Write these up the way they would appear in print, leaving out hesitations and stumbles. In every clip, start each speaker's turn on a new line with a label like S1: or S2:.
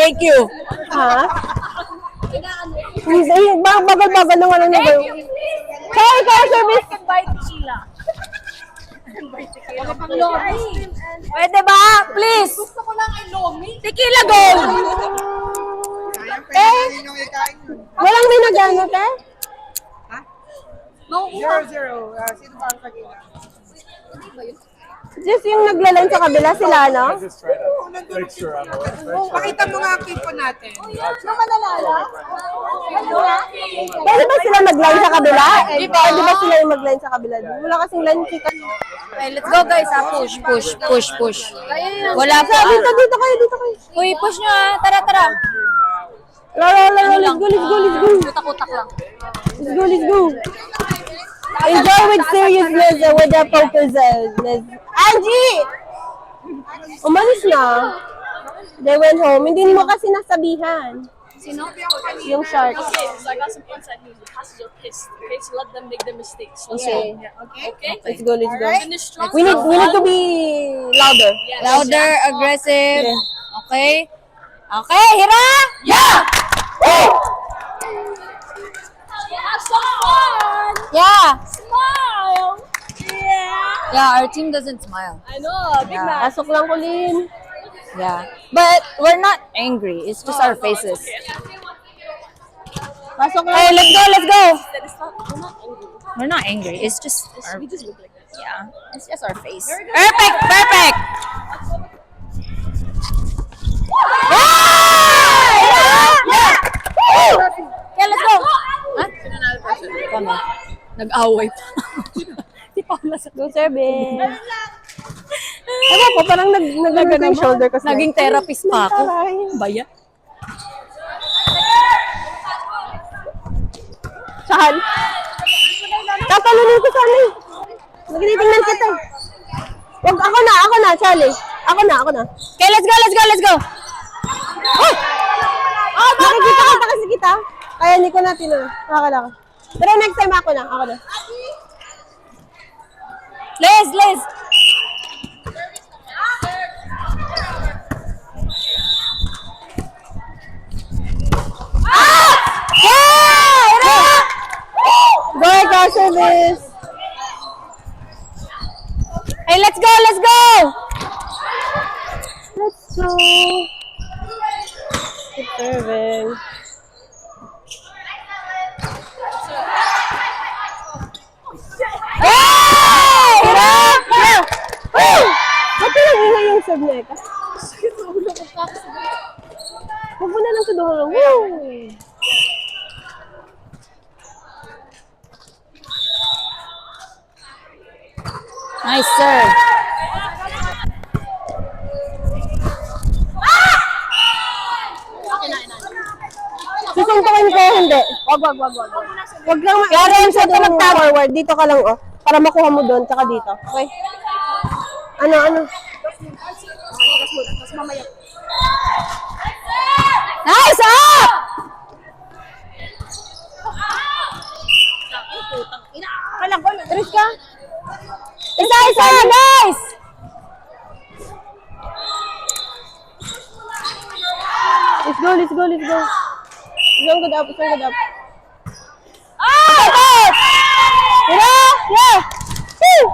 S1: Thank you.
S2: Ha? Bagal-bagal ng ano na ba? Sorry, kaya service.
S1: Pwede ba? Please.
S3: Gusto ko lang ay lomi.
S1: Tequila gold.
S2: Walang dinagano, te?
S3: 0-0. Sino ba ang kagina?
S2: Just yung naglalan sa kabila sila, no?
S4: Just try to make sure I'm aware.
S3: Pakita mo nga ang kipo natin.
S2: Pwede ba sila mag-line sa kabila? Pwede ba sila yung mag-line sa kabila? Wala kasing line chika.
S1: Okay, let's go guys. Push. Wala pa.
S2: Dito kayo.
S1: Uy, push nyo ah. Tara.
S2: Let's go.
S1: Kutak-kutak lang.
S2: Let's go. Enjoy with seriousness and with the focusedness. Angie! Umalis na. They went home. Hindi mo kasi nasabihan.
S1: Sino?
S2: Yung sharks.
S5: Okay, so I got some inside news. The passengers are pissed. Okay, so let them make their mistakes.
S2: Okay.
S5: Okay?
S2: Let's go.
S5: Finish strong.
S2: We need to be louder.
S1: Louder, aggressive. Okay? Okay, Hira! Yeah!
S5: Have some fun!
S1: Yeah!
S5: Smile! Yeah!
S1: Yeah, our team doesn't smile.
S5: I know, big man.
S2: Pasok lang, Colleen.
S1: Yeah. But we're not angry. It's just our faces.
S2: Pasok lang.
S1: Hey, let's go!
S5: It's not, we're not angry.
S1: We're not angry. It's just our,
S5: We just look like this.
S1: yeah. It's just our face. Perfect! Yeah, let's go! Huh? Kami. Nag-away pa. Di pa ako nasa...
S2: Go service. Ano po, parang naglaga yung shoulder kasi.
S1: Naging therapist pa ako. Baya.
S2: Saan? Tatalunin ko sana eh. Nagtitingnan kita. Wag, ako na, Charlie. Ako na.
S1: Okay, let's go!
S2: Oh, nakikita kasi kita. Kaya hindi ko natin nakakala ko. Pero next time ako na.
S1: Liz!
S2: Go service.
S1: Hey, let's go!
S2: Let's go. Good serving.
S1: Hey!
S2: Ba't pinag-ingay yung serve na eka? Huwag mo na lang sa dulo. Woo!
S1: Nice serve.
S2: Susuntukin ko, hindi. Wag. Wag lang
S1: Karen, sa
S2: dulo forward. Dito ka lang, oh. Para makuha mo doon, tsaka dito. Okay? Ano?
S1: Nice up!
S2: Tris ka?
S1: Isa, guys!
S2: Let's go. Isang good up. Yeah! Woo!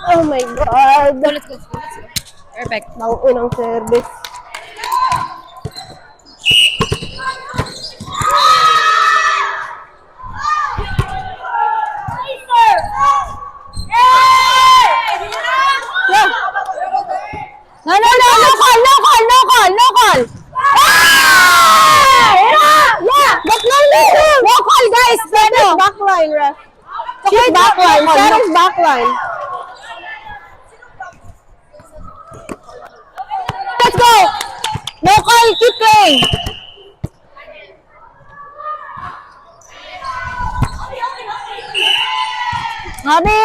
S2: Oh my God!
S1: Let's go. Perfect.
S2: Ang unang service. Yeah!
S1: No call!
S2: Yeah!
S1: No call, guys!
S2: Sarah's backline, ref. She's backline. Sarah's backline.
S1: Let's go! No call, keep playing! Sabi!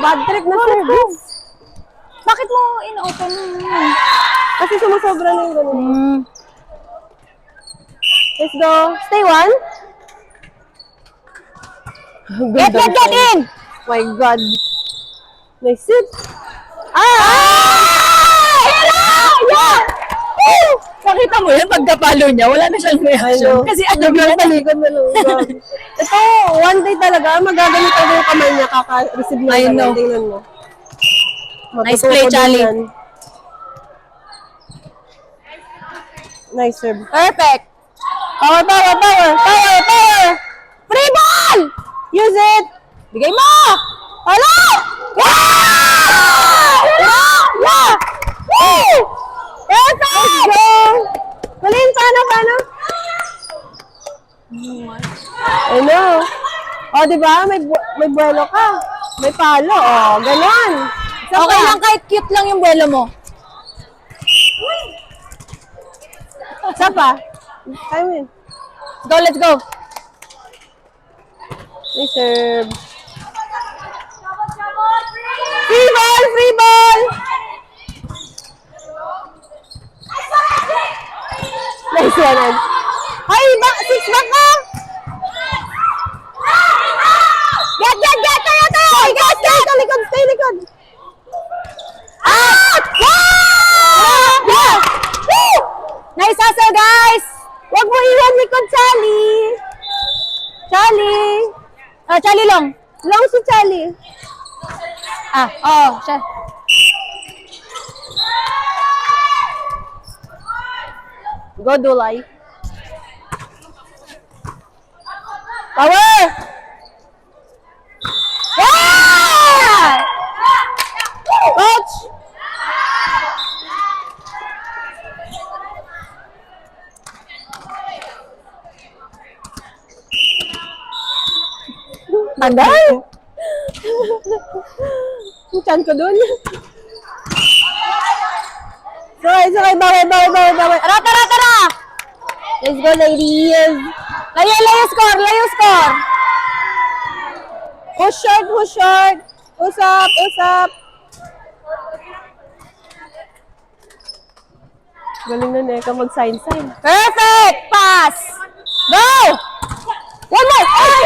S2: Bad trip na service.
S1: Bakit mo in-open?
S2: Kasi sumusobra na yung ganun. Let's go. Stay one.
S1: Get in!
S2: My God. Nice it.
S1: Ah! Yeah! Nakita mo yan, pagkapalo niya, wala na siyang reaction.
S2: Ano?
S1: Kasi alam niya
S2: Naglang
S1: na.
S2: talikod na lang. Ito, one day talaga, magagamit ako yung kamay niya, kaka-receive niya.
S1: I know.
S2: Tingnan mo.
S1: Nice
S2: Matutuko
S1: play,
S2: din
S1: Charlie.
S2: yan. Nice serve.
S1: Perfect.
S2: Power, power, power, power, power! Free ball! Use it!
S1: Bigay mo!
S2: Hello! Yeah! Yeah! Woo! Perfect! Let's go! Malin, paano? I know. O, di ba? May buwelo ka. May palo. O, ganon. Isa
S1: Okay
S2: pa.
S1: lang, kahit cute lang yung buwelo mo.
S2: Isa pa. Time in.
S1: Let's go.
S2: Nice serve. Free ball! Free ball! Nice one. Ay, six back ka! Get! Tayo! Stay likod! Ah! Yeah! Woo!
S1: Nice hustle, guys!
S2: Huwag mo iwan likod, Charlie!
S1: Charlie long.
S2: Long si Charlie.
S1: Siya.
S2: Go, Dulay. Power! Yeah! Coach!
S1: Tagal!
S2: Ang chan ko dun. Sakay, bawal.
S1: Tara!
S2: Let's go, ladies.
S1: Layo score!
S2: Push short. Push up. Galing na Neka mag-sign.
S1: Perfect! Pass! Go! One more! Ay!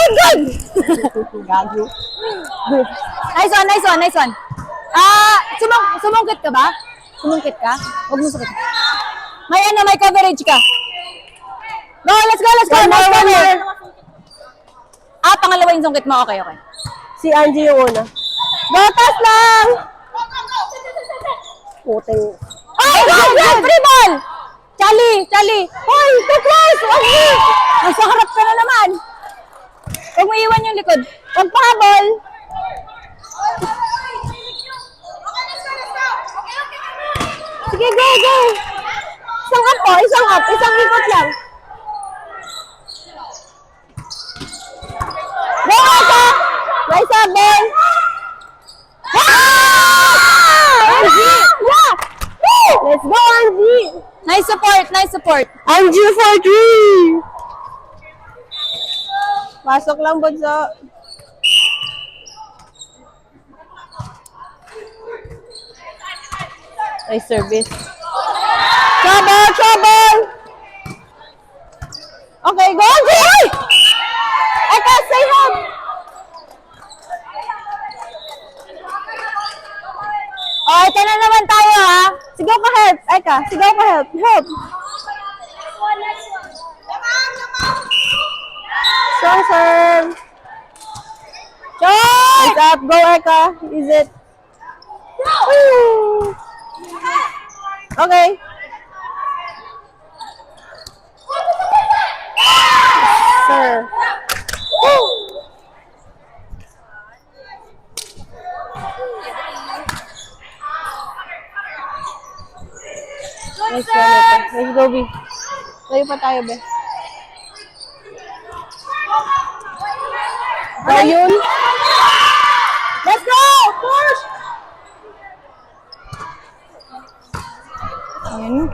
S1: Good!
S2: Gago.
S1: Nice one. Sumungkit ka ba? Sumungkit ka? Huwag mo sakit. May coverage ka. Go, let's go!
S2: One more.
S1: Pangalawa yung sungkit mo. Okay.
S2: Si Angie yung una. Batas lang! Puteng.
S1: Ay, good! Free ball! Charlie!
S2: Hoy, too close!
S1: Nasa harap ka na naman. Huwag mo iwan yung likod.
S2: Huwag pahabol! Sige, go! Isang up. Isang ikot lang. Go, Aka! Nice up, ball! Angie! Yeah! Woo! Let's go, Angie!
S1: Nice support.
S2: Angie for 3! Pasok lang, Bunso. Nice service. Trouble! Okay, go, Angie! Eka, stay home!
S1: Ito na naman tayo, ha?
S2: Sigaw ka, help! Eka, sigaw ka, help! Help! Strong serve!
S1: Shot!
S2: Nice up! Go, Eka! Is it? Woo! Okay. Sir. Nice one, Eka. Let's go, B. Tayo pa tayo, be. Ayun.
S1: Let's go! Push! Ayun.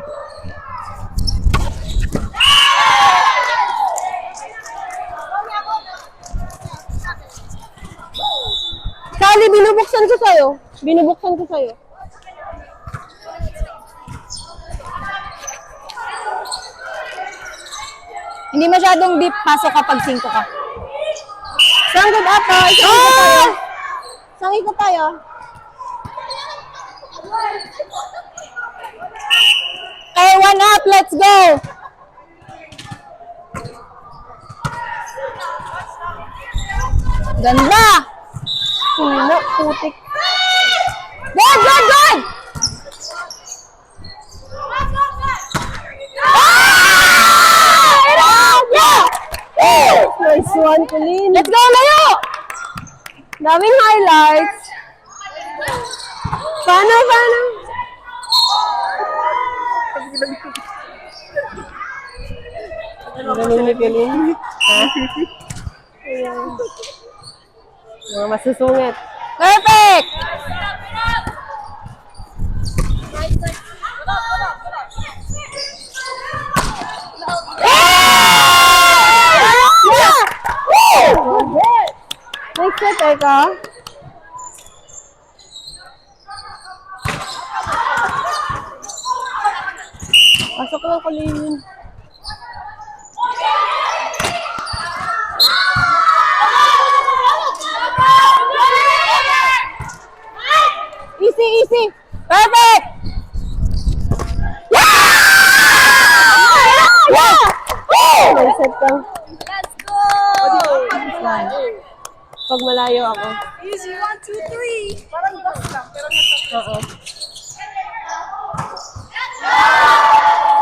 S2: Kali, binubuksan ko sa'yo.
S1: Hindi masyadong deep pasok kapag 5 ka.
S2: Sanggol ata. Isang ikot tayo.
S1: Okay, 1 up. Let's go. Ganda.
S2: Hina, putik.
S1: Good, good, good.
S2: Nice one, Colleen.
S1: Let's go, layo.
S2: Daming highlights. Paano? Galing ni Colleen. Ha? Ayan. Mga masusungit.
S1: Perfect.
S2: Next set, Eka. Pasok lang, Colleen. Easy, easy.
S1: Perfect.
S2: Next set ka.
S5: Let's go!
S2: Pag malayo ako.
S5: Easy, 1, 2, 3. Parang bus lang, pero nasa...
S2: Oo.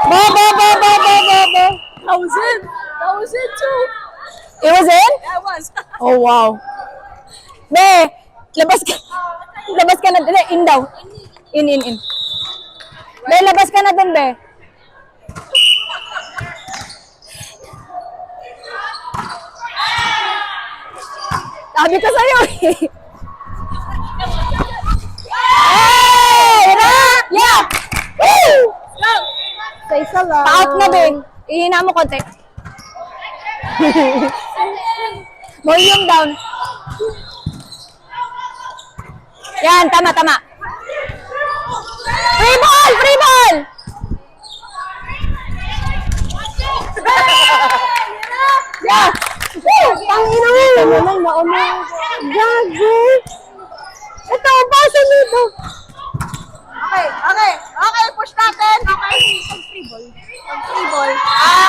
S1: Bo.
S5: That was it. That was it too.
S1: It was in?
S5: That was.
S1: Oh, wow. Be, labas ka. Labas ka na. Dali, in daw. In. Be, labas ka na dun, be. Sabi ko sa'yo eh. Hey! Rock! Yeah! Woo!
S2: Sa isa lang.
S1: Pa-out na, be. Ihina mo konti. Volume down. Yan, tama. Free ball! Yeah!
S2: Tangina mo. Ito naman, nauna. Gago. Ito, pasa nito.
S3: Okay, push natin. Okay. Free ball.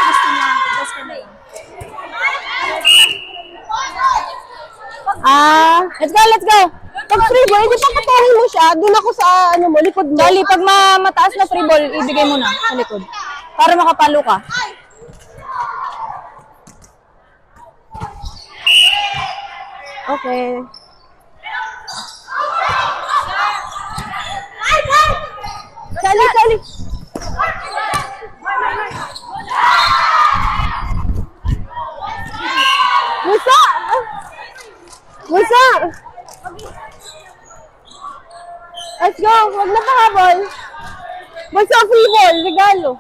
S3: Gusto niya. Gusto niya.
S1: Let's go.
S2: Pag free ball, hindi pa patahin mo siya. Doon ako sa, likod mo.
S1: Dali, pag mataas na free ball, ibigay mo na sa likod. Para makapalo ka.
S2: Okay. Sali. Musa! Let's go! Huwag na pahabol. Musa, free ball. Regalo.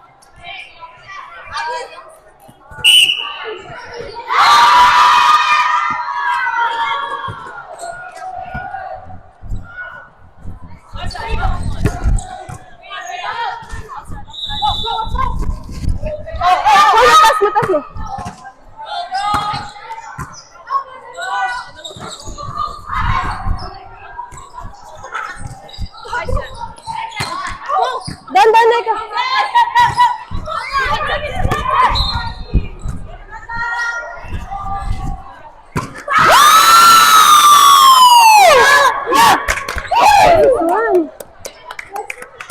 S2: Matas mo. Dan, Eka.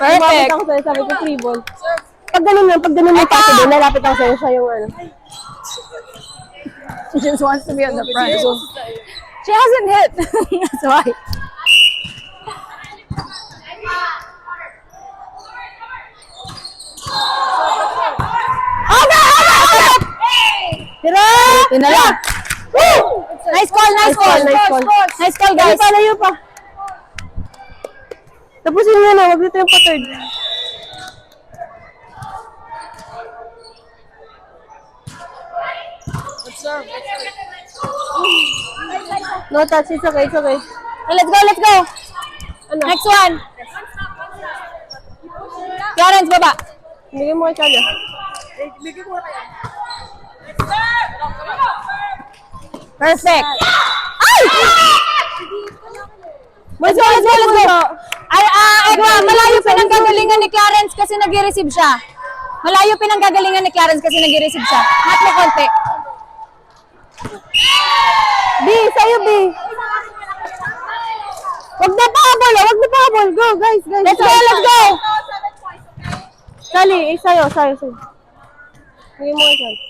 S2: Lumapit ako sa'yo, sabi ko free ball. Pag ganun yung pati doon, lalapit ako sa'yo, siya yung ano.
S1: She just wants to be on the front. She hasn't hit. That's why.
S2: Tira!
S1: Tinala. Nice call. Nice call, guys.
S2: Layo pa. Tapusin nyo na, wag dito yung pa-third. No touch, it's okay.
S1: Let's go.
S2: Ano?
S1: Next one. Clarence, baba.
S2: Bigyan mo kay Chalia.
S1: Perfect. Ay! Let's go. Ay, Edwa, malayo pa ng kagalingan ni Clarence kasi nag-receive siya. Malayo pinanggagalingan ni Clarence kasi nag-receive siya. Mat mo konti.
S2: B, sa'yo, B. Wag na pahabol, wag na pahabol. Go, guys.
S1: Let's go, let's go!
S2: Sally, sa'yo. Bigyan mo kay Sally.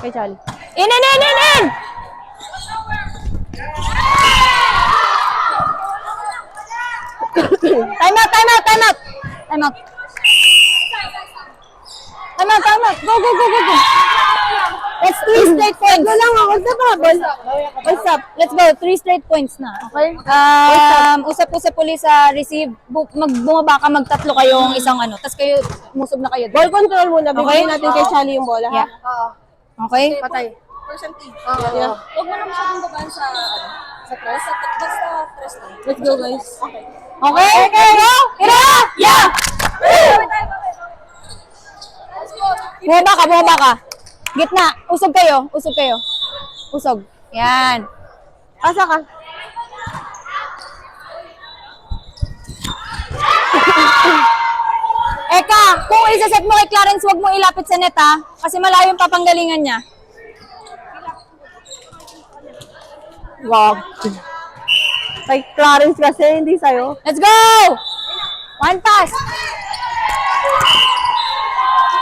S2: Kay Sally.
S1: In! Time out! Go! Let's 3 straight points.
S2: Wala nga, wag na pahabol.
S1: What's up? Let's go. 3 straight points na. Okay? Usap-usap ulit sa receive. Bumaba ka, magtatlo kayong isang ano. Tapos kayo, musog na kayo.
S2: Ball control muna.
S1: Okay.
S2: Bigyan natin kay Sally yung bola, ha?
S1: Yeah. Okay?
S3: Patay. Percentage.
S2: Yeah.
S3: Huwag mo na masyadong babaan sa, sa press. Basta press lang.
S2: Let's go, guys.
S1: Okay? Go! Ira! Yeah! Bumaba ka. Gitna. Usog kayo. Usog. Yan.
S2: Asa ka?
S1: Eka, kung isa-set mo kay Clarence, wag mo ilapit sa net ha. Kasi malayo yung papanggalingan niya.
S2: Wag. Kay Clarence kasi, hindi sa'yo.
S1: Let's go! One pass.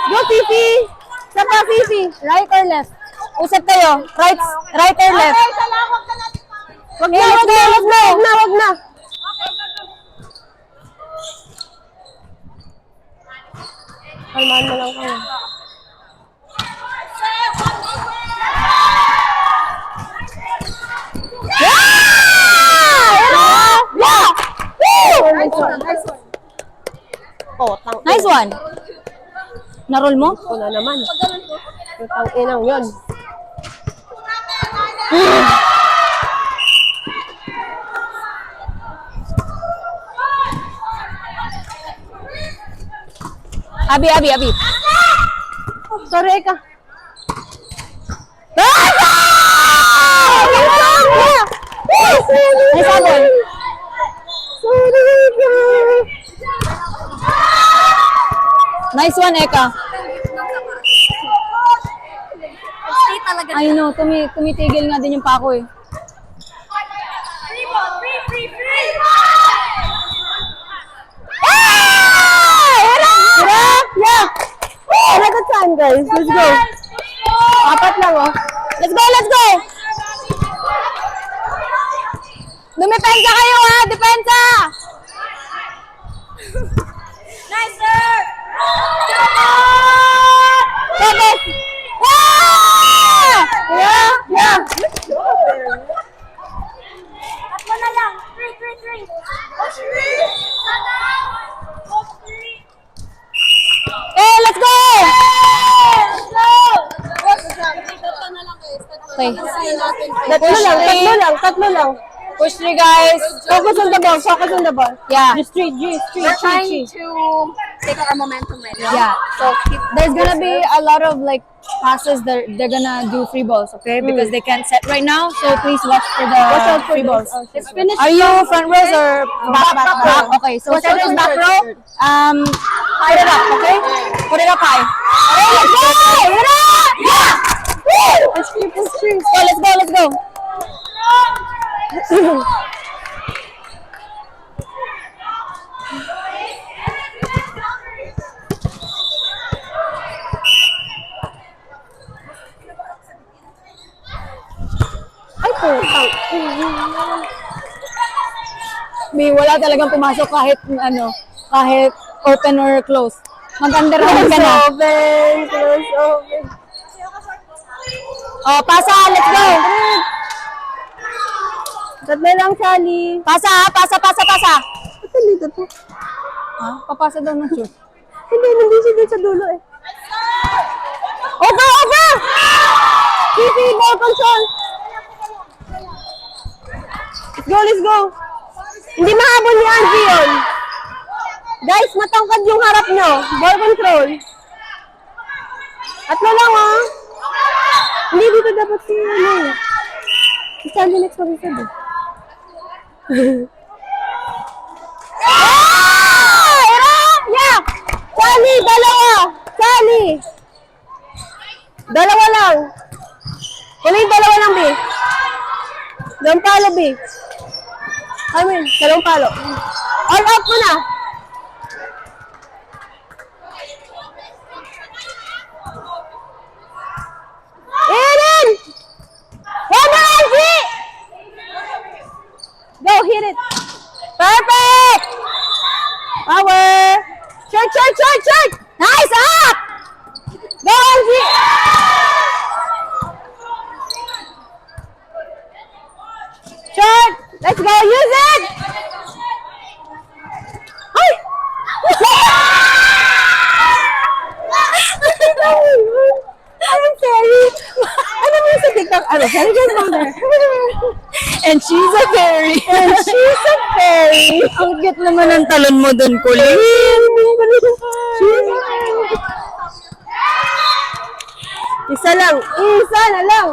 S2: Go, Fifi! Sa pa, Fifi!
S1: Right or left? Usap tayo. Right or left?
S2: Wag na! Kalmaan mo lang kayo.
S1: Nice one. Naroll mo?
S2: Wala naman. Ang inang yun.
S1: Abi.
S2: Sorry, Eka.
S1: Nice one.
S2: Sorry, Eka.
S1: Nice one, Eka.
S3: Stay talaga.
S1: I know, tumitigil nga din yung pako eh.
S3: Free!
S2: Yeah! Wala ka saan, guys. Let's go. Apat lang, oh.
S1: Let's go! Dumepensa kayo ha! Depensa!
S3: Nice, sir!
S1: Tapos! Yeah!
S3: Tatlo na lang. Three.
S1: Eh, let's go! Okay.
S2: Tatlo lang.
S1: Push 3 guys.
S2: Focus on the ball.
S1: Yeah.
S2: Just street.
S3: We're trying to take our momentum right now.
S1: Yeah. So there's gonna be a lot of like passes that they're gonna do free balls, okay? Because they can't set right now. So please watch for the free balls.
S2: Let's finish.
S1: Are you front rows or back? Okay. So set is back row. Put it up, okay? Put it up high. Okay, let's go! Yeah! Woo! Let's go.
S2: Ay, putang.
S1: May wala talagang pumasok kahit open or close. Mag-underhand ka na.
S2: Close open.
S1: Oh, pasa, let's go.
S2: Tatlo lang, Sally.
S1: Pasa.
S2: Ba't nandito to?
S1: Ha? Papasa daw ng shoot.
S2: Hindi siya dito sa dulo eh. Over! Fifi, ball control! Let's go! Hindi mahabol ni Angie yun. Guys, matangkad yung harap nyo. Ball control. Atlo lang, ah. Hindi dito dapat si Sandy next one isa din.
S1: Yeah!
S2: Sally, dalawa! Dalawa lang. Kunin dalawa lang, B. Dalawang palo, B. I mean, dalawang palo. All out mo na. Aaron! One more, Angie! Go, hit it. Perfect! Power! Short, short, short, short! Nice, up! Go, Angie! Short! Let's go, use it! Ay! I'm sorry. Ano mo sa TikTok? Ano, sorry guys, mother.
S1: And she's a fairy.
S2: And she's a fairy.
S1: Ang cute naman ang talon mo dun, Colleen.
S2: She's a fairy. Isa lang. Isa na lang.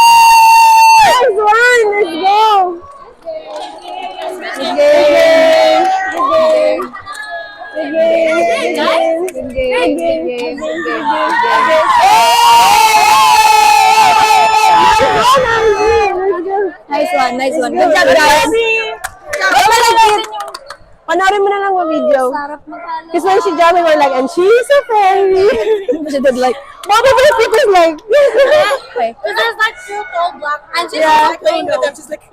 S2: Nice one! Let's go! Good game! Good game! Good game! Good game! Good game!
S1: Nice one, nice one. Good job, guys.
S2: Panoorin mo na lang ang video.
S3: Sarap magkala.
S2: Because when she jumped, we were like, and she's a fairy.
S1: She did like,
S2: Both of the people's like,
S3: Because there's like two cold black. And she's
S2: Yeah.
S3: like, playing with them. She's like,